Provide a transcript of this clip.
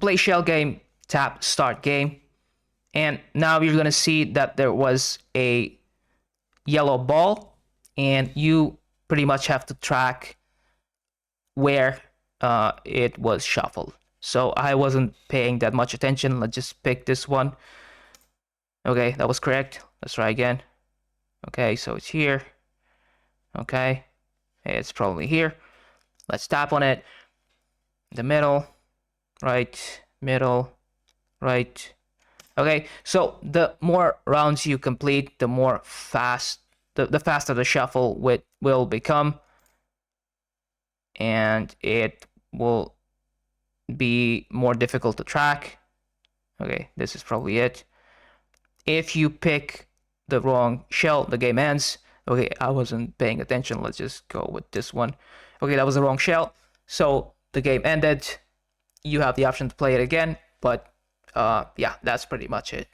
play shell game, tap start game. And now you're going to see that there was a yellow ball, and you pretty much have to track where it was shuffled. So I wasn't paying that much attention. Let's just pick this one. Okay, that was correct. Let's try again. Okay, so it's here. Okay, it's probably here. Let's tap on it. The middle, right, middle, right. Okay, so the more rounds you complete, the more the faster the shuffle will become, and it will be more difficult to track. Okay, this is probably it. If you pick the wrong shell, the game ends. Okay, I wasn't paying attention. Let's just go with this one. Okay, that was the wrong shell. So the game ended. You have the option to play it again, but yeah, that's pretty much it.